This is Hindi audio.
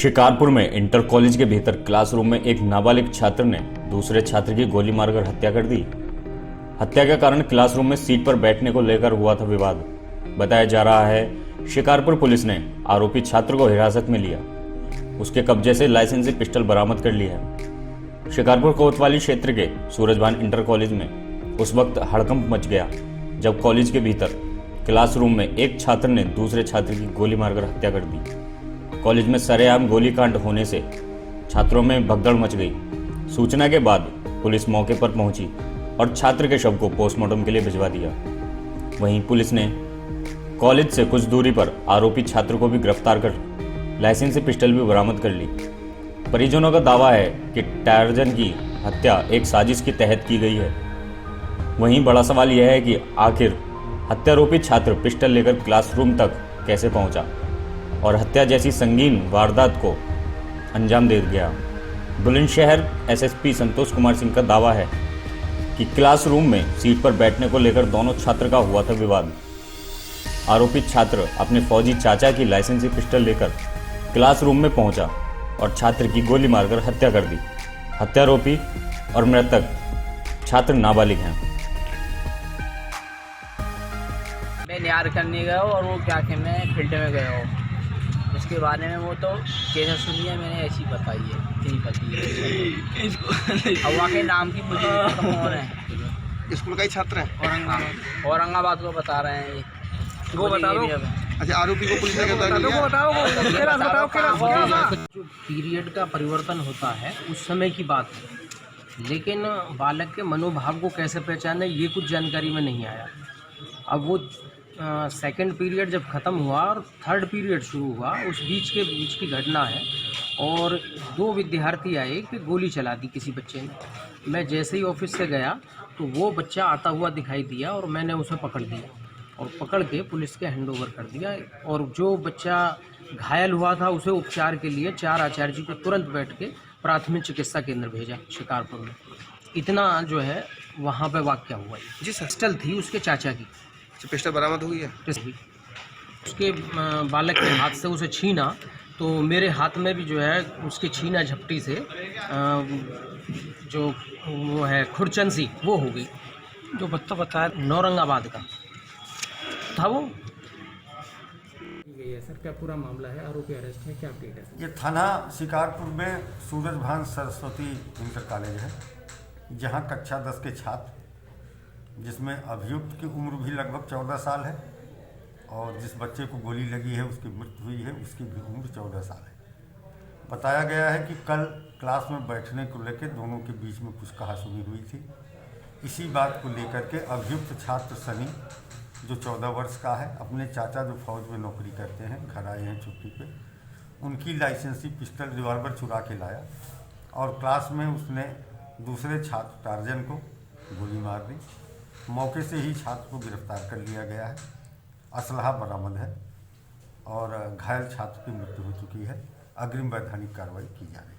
शिकारपुर में इंटर कॉलेज के भीतर क्लासरूम में एक नाबालिग छात्र ने दूसरे छात्र की गोली मारकर हत्या कर दी। हत्या के कारण क्लासरूम में सीट पर बैठने को लेकर हुआ था विवाद। बताया जा रहा है शिकारपुर पुलिस ने आरोपी छात्र को हिरासत में लिया। उसके कब्जे से लाइसेंसी पिस्टल बरामद कर ली है। शिकारपुर कोतवाली क्षेत्र के सूरजभान इंटर कॉलेज में उस वक्त हड़कंप मच गया जब कॉलेज के भीतर क्लासरूम में एक छात्र ने दूसरे छात्र की गोली मारकर हत्या कर दी। कॉलेज में सरेआम गोलीकांड होने से छात्रों में भगदड़ मच गई। सूचना के बाद पुलिस मौके पर पहुंची और छात्र के शव को पोस्टमार्टम के लिए भिजवा दिया। वहीं पुलिस ने कॉलेज से कुछ दूरी पर आरोपी छात्र को भी गिरफ्तार कर लाइसेंसी पिस्टल भी बरामद कर ली। परिजनों का दावा है कि टार्जन की हत्या एक साजिश के तहत की गई है। वहीं बड़ा सवाल यह है कि आखिर हत्यारोपी छात्र पिस्टल लेकर क्लासरूम तक कैसे पहुंचा और हत्या जैसी संगीन वारदात को अंजाम दे गया। बुलंदशहर एसएसपी संतोष कुमार सिंह का दावा है कि क्लासरूम में सीट पर बैठने को लेकर दोनों छात्र का हुआ था विवाद। आरोपी छात्र अपने फौजी चाचा की लाइसेंसी पिस्टल लेकर क्लासरूम में पहुंचा और छात्र की गोली मारकर हत्या कर दी। हत्यारोपी और मृतक छात्र नाबालिग हैं। मैं निहार करने गया और वो क्या कि मैं फील्ड में गया हूँ। इसके बारे में वो तो कैसे सुनी है मैंने ऐसी बताई है, इतनी पती है। अब वहाँ के नाम की मुझे कौन है? स्कूल का ही छात्र है। औरंगाबाद को बता रहे हैं ये। वो बता दो। अच्छा, आरोपी को पुलिस ने गिरफ्तार किया। जो पीरियड का परिवर्तन होता है उस समय की बात है, लेकिन बालक के मनोभाव को कैसे पहचाने ये कुछ जानकारी में नहीं आया। अब वो सेकंड पीरियड जब ख़त्म हुआ और थर्ड पीरियड शुरू हुआ, उस बीच की घटना है और दो विद्यार्थी आए कि गोली चला दी किसी बच्चे ने। मैं जैसे ही ऑफिस से गया तो वो बच्चा आता हुआ दिखाई दिया और मैंने उसे पकड़ लिया और पकड़ के पुलिस के हैंडओवर कर दिया। और जो बच्चा घायल हुआ था उसे उपचार के लिए 4 आचार्य जी को तुरंत बैठ के प्राथमिक चिकित्सा केंद्र भेजा शिकारपुर में। इतना जो है वहाँ पे वाक़या हुआ जी। पिस्टल थी उसके चाचा की। पिस्टल बरामद हुई है। उसके बालक के हाथ से उसे छीना तो मेरे हाथ में भी जो है उसकी छीना झपटी से जो वो है खुरचंसी वो हो गई। जो बच्चा बताया औरंगाबाद का था वो। सर क्या पूरा मामला है? आरोपी अरेस्ट है, क्या अपडेट है? ये थाना शिकारपुर में सूरजभान सरस्वती इंटर कॉलेज है, जहां कक्षा 10 के छात्र, जिसमें अभियुक्त की उम्र भी लगभग 14 साल है और जिस बच्चे को गोली लगी है उसकी मृत्यु हुई है उसकी भी उम्र 14 साल है। बताया गया है कि कल क्लास में बैठने को लेकर दोनों के बीच में कुछ कहासुनी हुई थी। इसी बात को लेकर के अभियुक्त छात्र सनी, जो 14 वर्ष का है, अपने चाचा जो फौज में नौकरी करते हैं, घर आए हैं छुट्टी पे, उनकी लाइसेंसी पिस्टल रिवॉल्वर चुरा के लाया और क्लास में उसने दूसरे छात्र टार्जन को गोली मार दी। मौके से ही छात्र को गिरफ्तार कर लिया गया है। असलहा बरामद है और घायल छात्र की मृत्यु हो चुकी है। अग्रिम वैधानिक कार्रवाई की जा रही है।